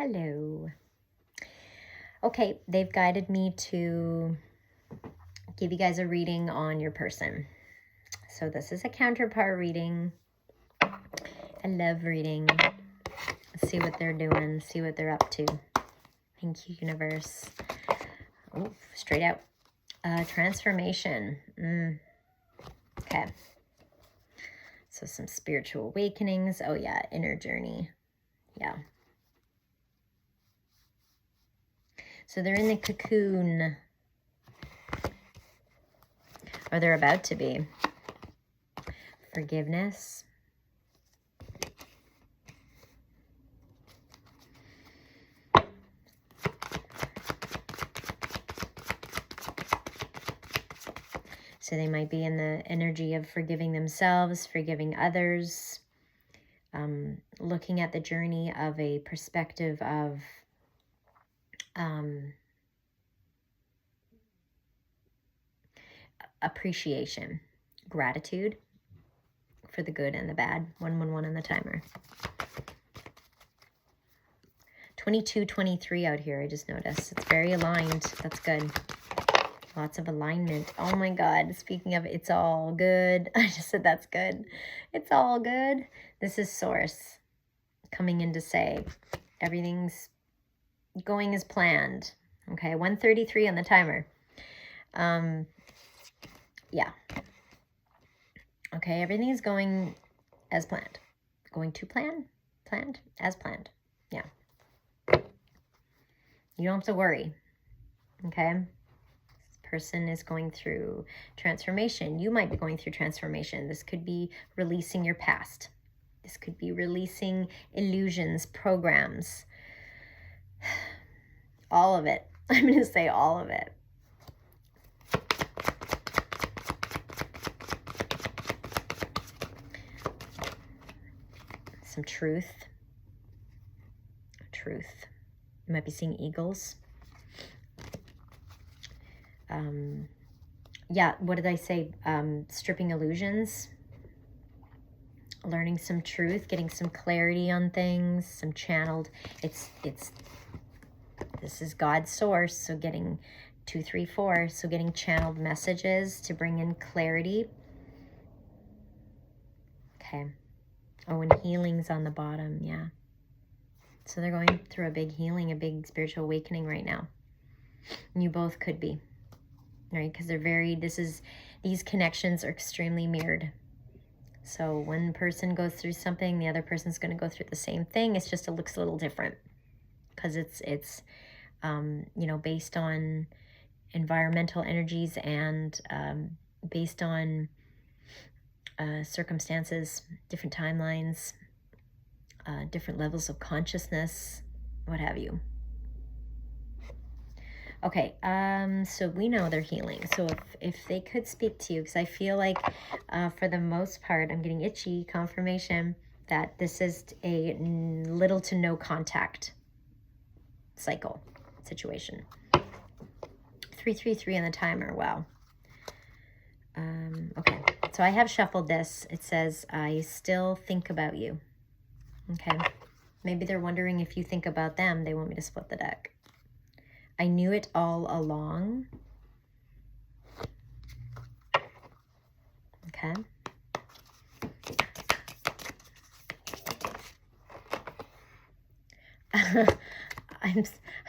Hello. Okay, they've guided me to give you guys a reading on your person. So this is a counterpart reading. I love reading. Let's see what they're doing, see what they're up to. Thank you, universe. Oh, straight out. Transformation. Okay. So some spiritual awakenings. Oh yeah, inner journey. Yeah. So they're in the cocoon. Or they're about to be. Forgiveness. So they might be in the energy of forgiving themselves, forgiving others, looking at the journey of a perspective of appreciation, gratitude for the good and the bad. 111 on the timer. 22-23 out here, I just noticed. It's very aligned. That's good. Lots of alignment. Oh my God. Speaking of it's all good. I just said that's good. It's all good. This is Source coming in to say everything's going as planned. Okay. 133 on the timer. Yeah. Okay. Everything is going as planned. Going to plan? Planned? As planned. Yeah. You don't have to worry. Okay. Person is going through transformation. You might be going through transformation. This could be releasing your past. This could be releasing illusions, programs. All of it. I'm going to say all of it. Some truth. Truth. You might be seeing eagles. Yeah, what did I say? Stripping illusions, learning some truth, getting some clarity on things, some channeled, this is God's source. So getting 2, 3, 4. So getting channeled messages to bring in clarity. Okay. Oh, and healing's on the bottom. Yeah. So they're going through a big healing, a big spiritual awakening right now. And you both could be. Right, because they're these connections are extremely mirrored. So one person goes through something, the other person's going to go through the same thing. It's just, it looks a little different because it's based on environmental energies and based on circumstances, different timelines, different levels of consciousness, what have you. Okay, so we know they're healing. So if they could speak to you, because I feel like for the most part, I'm getting itchy confirmation that this is a little to no contact cycle situation. 333 on the timer. Wow. Okay, so I have shuffled this. It says, I still think about you. Okay, maybe they're wondering if you think about them. They want me to split the deck. I knew it all along. Okay.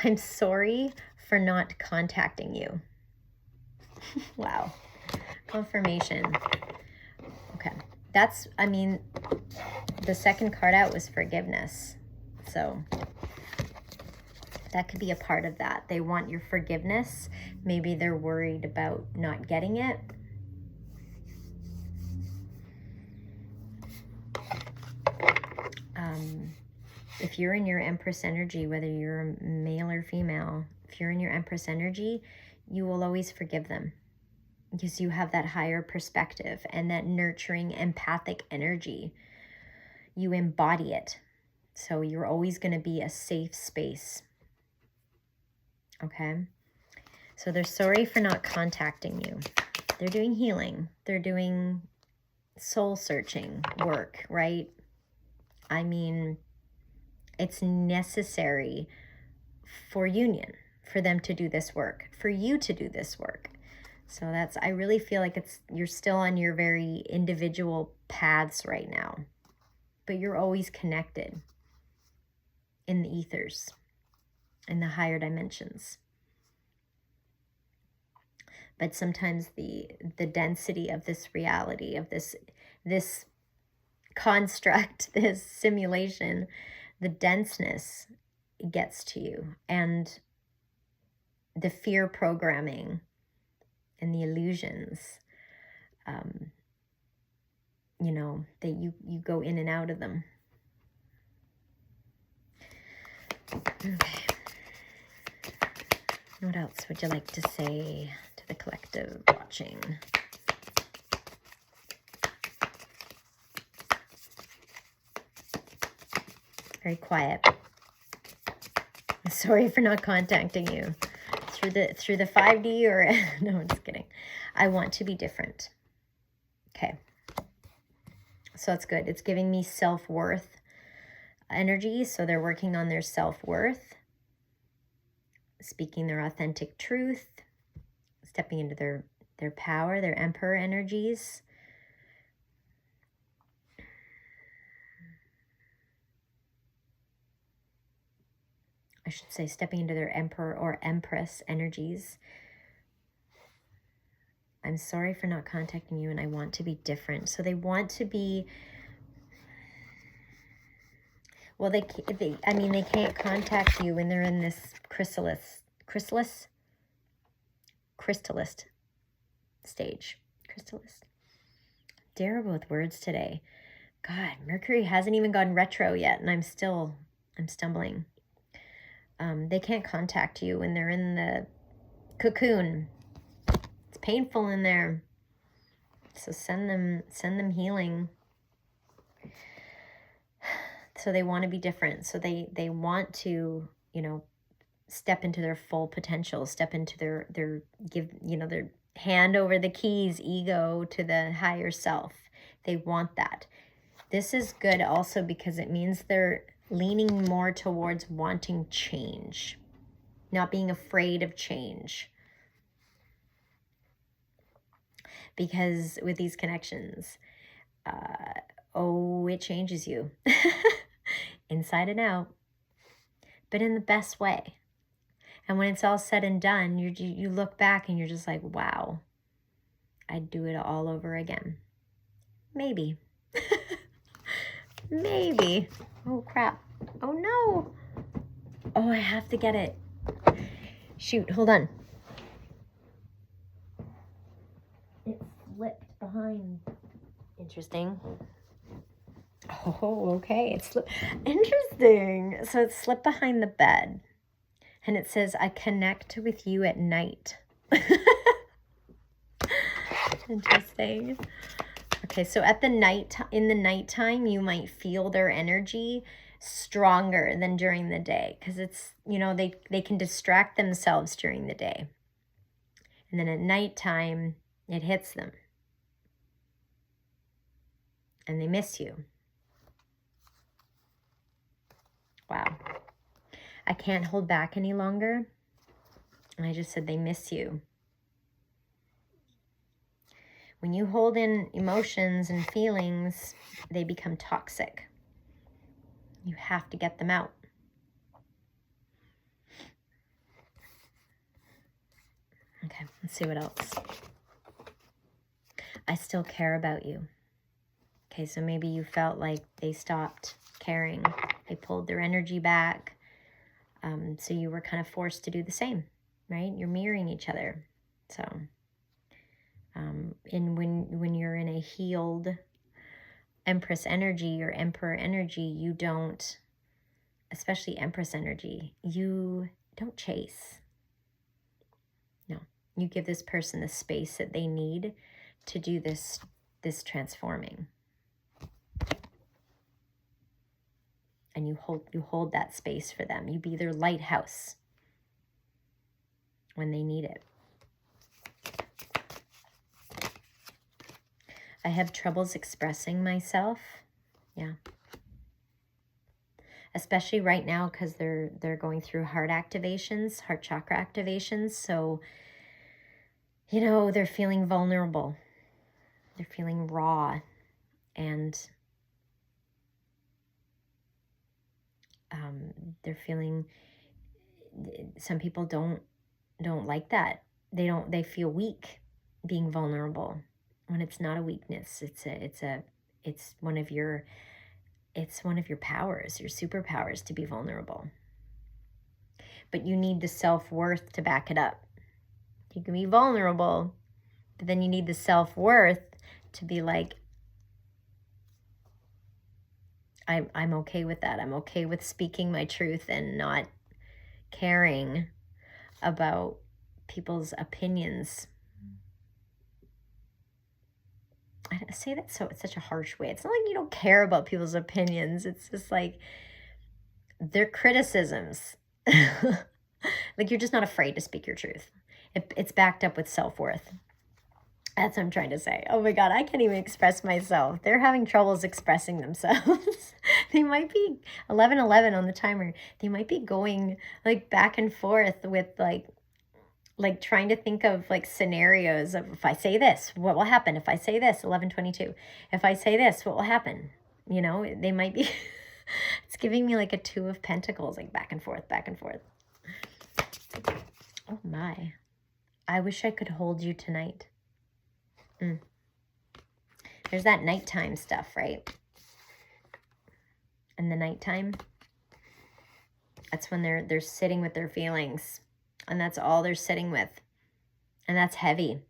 I'm sorry for not contacting you. Wow. Confirmation. Okay. The second card out was forgiveness. So that could be a part of that. They want your forgiveness. Maybe they're worried about not getting it. If you're in your Empress energy, whether you're male or female, if you're in your Empress energy, you will always forgive them because you have that higher perspective and that nurturing, empathic energy. You embody it. So you're always going to be a safe space. Okay, so they're sorry for not contacting you. They're doing healing. They're doing soul searching work, right? I mean, It's necessary for union, for them to do this work, for you to do this work. So that's, I really feel like you're still on your very individual paths right now, but you're always connected in the ethers, in the higher dimensions. But sometimes the density of this reality, of this construct, this simulation, the denseness gets to you, and the fear programming and the illusions, you know, that you go in and out of them. Okay. What else would you like to say to the collective watching? Very quiet. Sorry for not contacting you through the 5D or no, I'm just kidding. I want to be different. Okay. So that's good. It's giving me self-worth energy. So they're working on their self-worth, speaking their authentic truth, stepping into their power, their emperor energies. I should say stepping into their emperor or empress energies. I'm sorry for not contacting you, and I want to be different. So they want to be, well, they can't contact you when they're in this chrysalis stage. Chrysalis. Terrible with words today. God, Mercury hasn't even gone retro yet, and I'm stumbling. They can't contact you when they're in the cocoon. It's painful in there. So send them healing. So they want to be different. So they want to, you know, step into their full potential, step into their hand over the keys, ego to the higher self. They want that. This is good also because it means they're leaning more towards wanting change, not being afraid of change. Because with these connections, it changes you inside and out, but in the best way. And when it's all said and done, you look back and you're just like, wow, I'd do it all over again. Maybe. Maybe. Oh, crap. Oh, no. Oh, I have to get it. Shoot, hold on. It slipped behind. Interesting. Oh, okay. It's interesting. So it slipped behind the bed. And it says, I connect with you at night. Interesting. Okay, so in the nighttime, you might feel their energy stronger than during the day. Because it's, you know, they can distract themselves during the day. And then at nighttime, it hits them. And they miss you. Wow. I can't hold back any longer. And I just said they miss you. When you hold in emotions and feelings, they become toxic. You have to get them out. Okay, let's see what else. I still care about you. Okay, so maybe you felt like they stopped caring. They pulled their energy back. So you were kind of forced to do the same, right? You're mirroring each other. So, and when you're in a healed Empress energy or Emperor energy, you don't, especially Empress energy, you don't chase. No, you give this person the space that they need to do this transforming. And you hold that space for them. You be their lighthouse when they need it. I have troubles expressing myself. Yeah. especially right now because they're going through heart activations, heart chakra activations. So, you know, they're feeling vulnerable. They're feeling raw, and they're feeling, some people don't like that. They feel weak being vulnerable, when it's not a weakness. It's one of your powers, your superpowers, to be vulnerable. But you need the self-worth to back it up. You can be vulnerable, but then you need the self-worth to be like, I'm okay with that. I'm okay with speaking my truth and not caring about people's opinions. I say that so it's such a harsh way. It's not like you don't care about people's opinions. It's just like they're criticisms. Like, you're just not afraid to speak your truth. It's backed up with self-worth. That's what I'm trying to say. Oh my God, I can't even express myself. They're having troubles expressing themselves. They might be 11:11 on the timer. They might be going like back and forth with like trying to think of like scenarios of, if I say this, what will happen? If I say this, 11:22. If I say this, what will happen? You know, they might be, it's giving me like a 2 of Pentacles, like back and forth, back and forth. Oh my. I wish I could hold you tonight. There's that nighttime stuff, right? And the nighttime, that's when they're sitting with their feelings, and that's all they're sitting with. And that's heavy.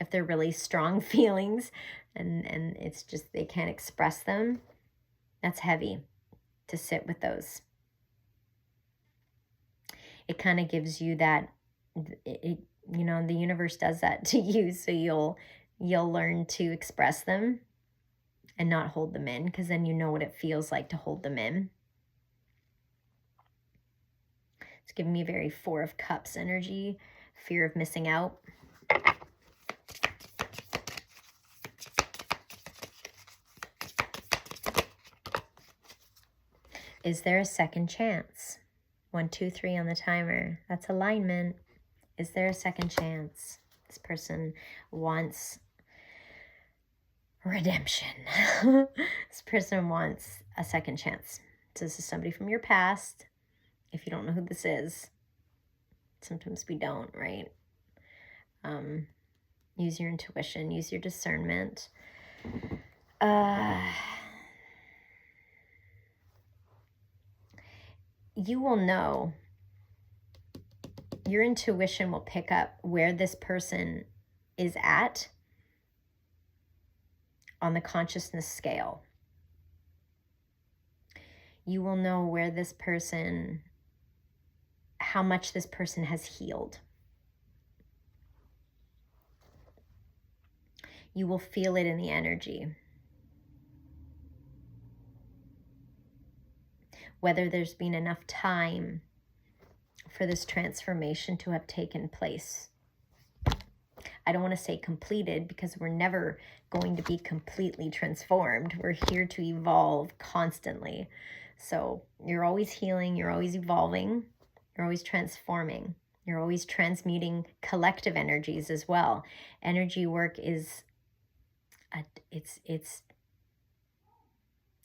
If they're really strong feelings and it's just they can't express them, that's heavy to sit with those. It kind of gives you that, you know, the universe does that to you, so you'll learn to express them and not hold them in, because then you know what it feels like to hold them in. It's giving me very 4 of Cups energy, fear of missing out. Is there a second chance? 1, 2, 3 on the timer. That's alignment. Is there a second chance? This person wants redemption. This person wants a second chance. So this is somebody from your past. If you don't know who this is, sometimes we don't, right? Use your intuition, use your discernment. You will know, your intuition will pick up where this person is at on the consciousness scale. You will know where this person, how much this person has healed. You will feel it in the energy. Whether there's been enough time for this transformation to have taken place. I don't want to say completed, because we're never going to be completely transformed. We're here to evolve constantly. So you're always healing, you're always evolving, you're always transforming, you're always transmuting collective energies as well. Energy work is,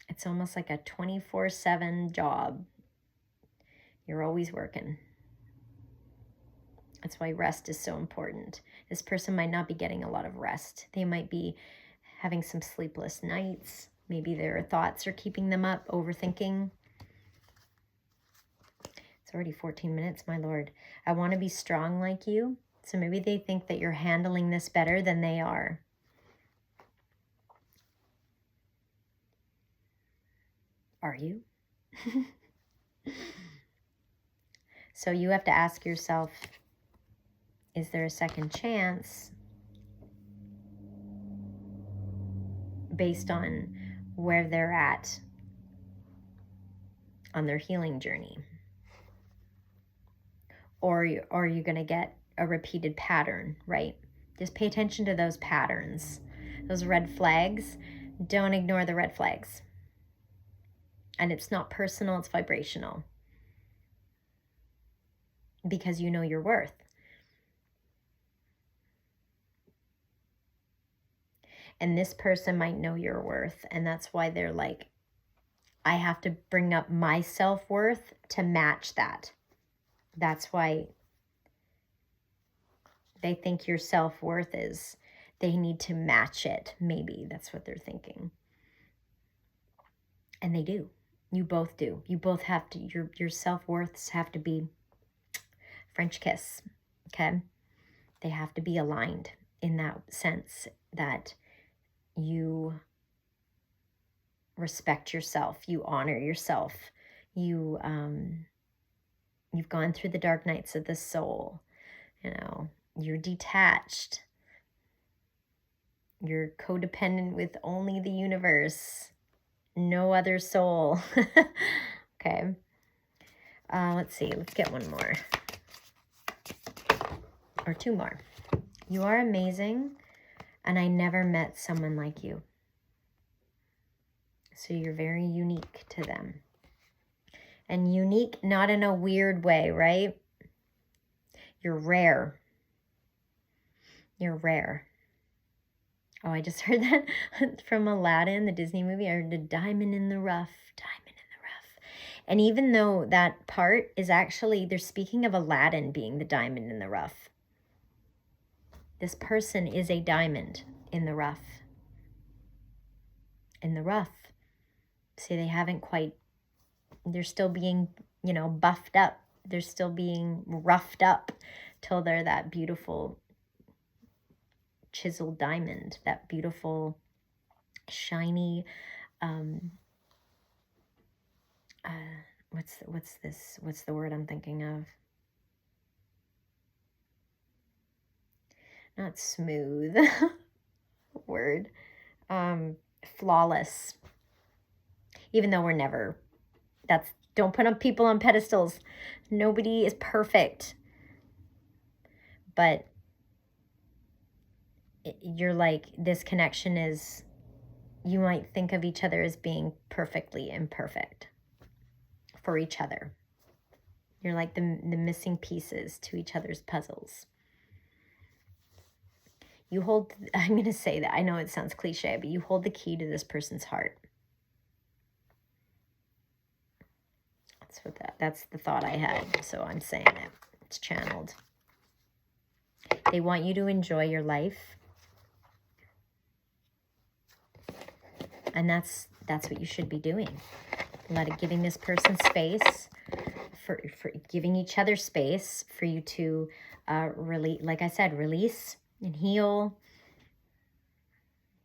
it's almost like a 24/7 job. You're always working. That's why rest is so important. This person might not be getting a lot of rest. They might be having some sleepless nights. Maybe their thoughts are keeping them up, overthinking. It's already 14 minutes, my lord. I want to be strong like you. So maybe they think that you're handling this better than they are. Are you? So you have to ask yourself, is there a second chance based on where they're at on their healing journey? Or are you going to get a repeated pattern, right? Just pay attention to those patterns, those red flags. Don't ignore the red flags. And it's not personal, it's vibrational. Because you know your worth. And this person might know your worth. And that's why they're like, I have to bring up my self-worth to match that. That's why they think your self-worth is, they need to match it. Maybe that's what they're thinking. And they do. You both do. You both have to, your self-worths have to be French kiss, okay? They have to be aligned in that sense that you respect yourself, you honor yourself, you've gone through the dark nights of the soul, you know, you're detached, you're codependent with only the universe, no other soul. Okay. Let's see, let's get one more. Or two more. You are amazing, and I never met someone like you. So you're very unique to them. And unique, not in a weird way, right? You're rare. You're rare. Oh, I just heard that from Aladdin, the Disney movie. I heard a diamond in the rough, diamond in the rough. And even though that part is actually, they're speaking of Aladdin being the diamond in the rough. This person is a diamond in the rough. In the rough. See, they haven't quite, they're still being, you know, buffed up. They're still being roughed up till they're that beautiful chiseled diamond, that beautiful shiny, what's the word I'm thinking of? Not smooth. Word. Flawless. Even though we're never, don't put up people on pedestals. Nobody is perfect. But you're like, this connection is, you might think of each other as being perfectly imperfect for each other. You're like the missing pieces to each other's puzzles. You hold, I'm going to say that, I know it sounds cliche, but you hold the key to this person's heart. That's the thought I had, so I'm saying it. It's channeled. They want you to enjoy your life. And that's what you should be doing. Giving this person space, for giving each other space for you to release, like I said, release and heal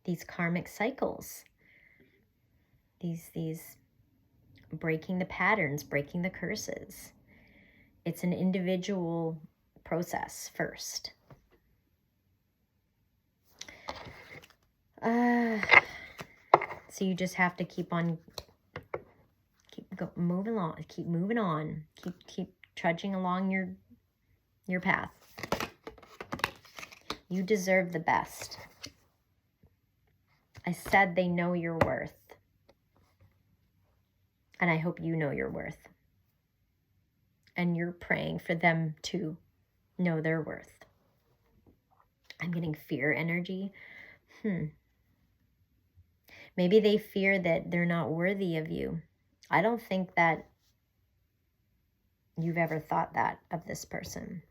these karmic cycles. These breaking the patterns, breaking the curses. It's an individual process first. So you just have to keep moving on, keep trudging along your path. You deserve the best. I said they know your worth. And I hope you know your worth. And you're praying for them to know their worth. I'm getting fear energy. Maybe they fear that they're not worthy of you. I don't think that you've ever thought that of this person.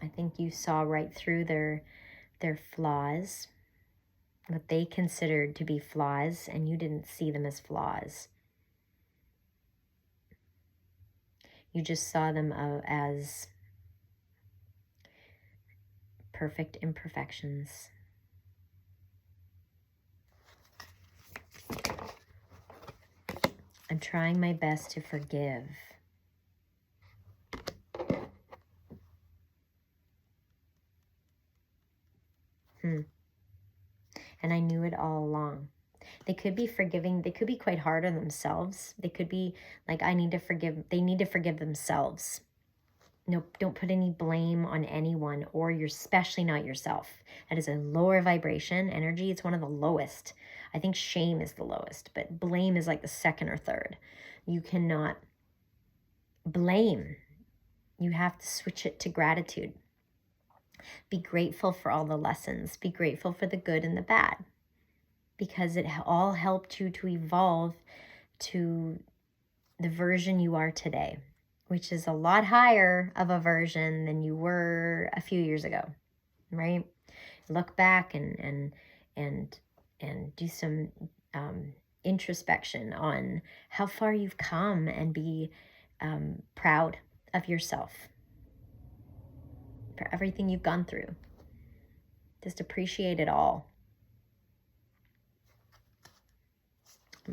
I think you saw right through their flaws, what they considered to be flaws, and you didn't see them as flaws. You just saw them as perfect imperfections. I'm trying my best to forgive. And I knew it all along. They could be forgiving. They could be quite hard on themselves. They could be like, they need to forgive themselves. No, don't put any blame on anyone, or you're especially not yourself. That is a lower vibration energy. It's one of the lowest. I think shame is the lowest, but blame is like the second or third. You cannot blame. You have to switch it to gratitude. Be grateful for all the lessons. Be grateful for the good and the bad, because it all helped you to evolve to the version you are today, which is a lot higher of a version than you were a few years ago, right? Look back and do some introspection on how far you've come, and be proud of yourself for everything you've gone through. Just appreciate it all.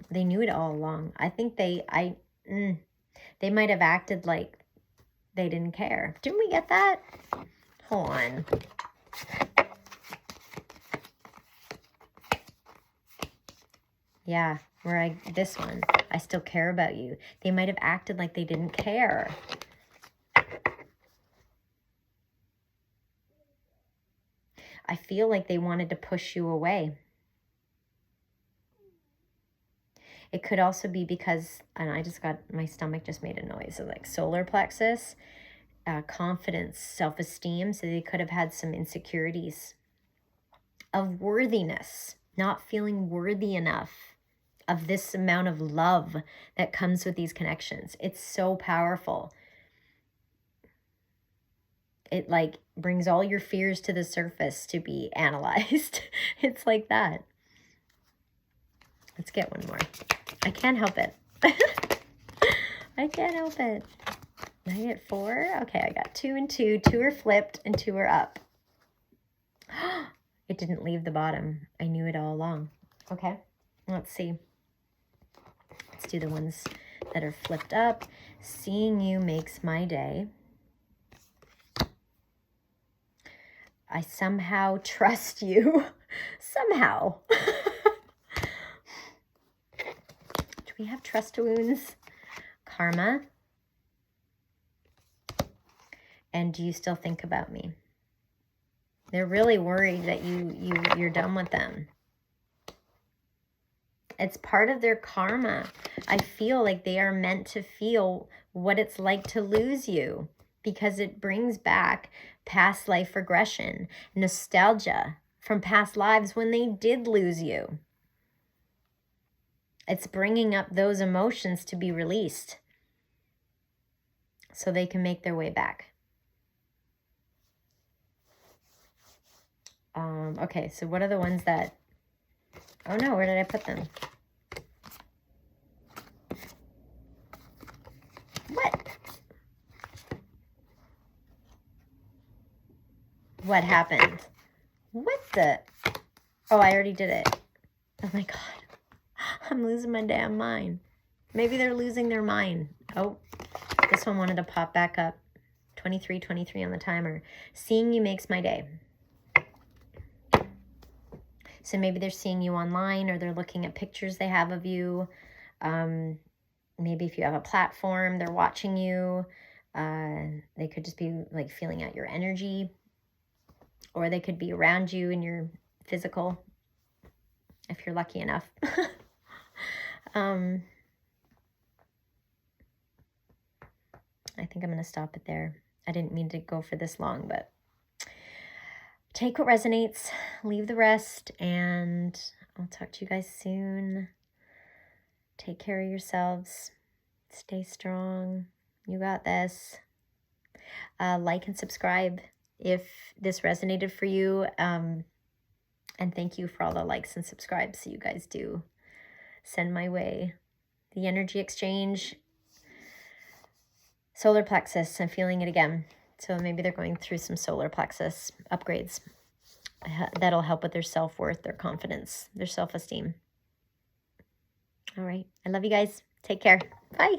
They knew it all along. I think they might have acted like they didn't care. Didn't we get that? Hold on. Yeah, this one. I still care about you. They might have acted like they didn't care. I feel like they wanted to push you away. It could also be because, and my stomach just made a noise, so like solar plexus, confidence, self-esteem. So they could have had some insecurities of worthiness, not feeling worthy enough of this amount of love that comes with these connections. It's so powerful. It like brings all your fears to the surface to be analyzed. It's like that. Let's get one more. I can't help it. I can't help it. I get 4. Okay, I got 2 and 2. 2 are flipped and 2 are up. It didn't leave the bottom. I knew it all along. Okay, let's see. Let's do the ones that are flipped up. Seeing you makes my day. I somehow trust you. Somehow. Do we have trust wounds? Karma. And do you still think about me? They're really worried that you're done with them. It's part of their karma. I feel like they are meant to feel what it's like to lose you, because it brings back past life regression, nostalgia from past lives when they did lose you. It's bringing up those emotions to be released so they can make their way back. Okay, so what are the ones that... Oh no, where did I put them? What? What happened? What the... Oh, I already did it. Oh my God. I'm losing my damn mind. Maybe they're losing their mind. Oh, this one wanted to pop back up. 23 on the timer. Seeing you makes my day. So maybe they're seeing you online, or they're looking at pictures they have of you. Maybe if you have a platform, they're watching you. They could just be like feeling out your energy, or they could be around you in your physical, if you're lucky enough. I think I'm going to stop it there. I didn't mean to go for this long, but take what resonates, leave the rest, and I'll talk to you guys soon. Take care of yourselves. Stay strong. You got this. Like and subscribe if this resonated for you. And thank you for all the likes and subscribes that you guys do send my way. The energy exchange. Solar plexus, I'm feeling it again. So maybe they're going through some solar plexus upgrades. That'll help with their self-worth, their confidence, their self-esteem. All right. I love you guys. Take care. Bye.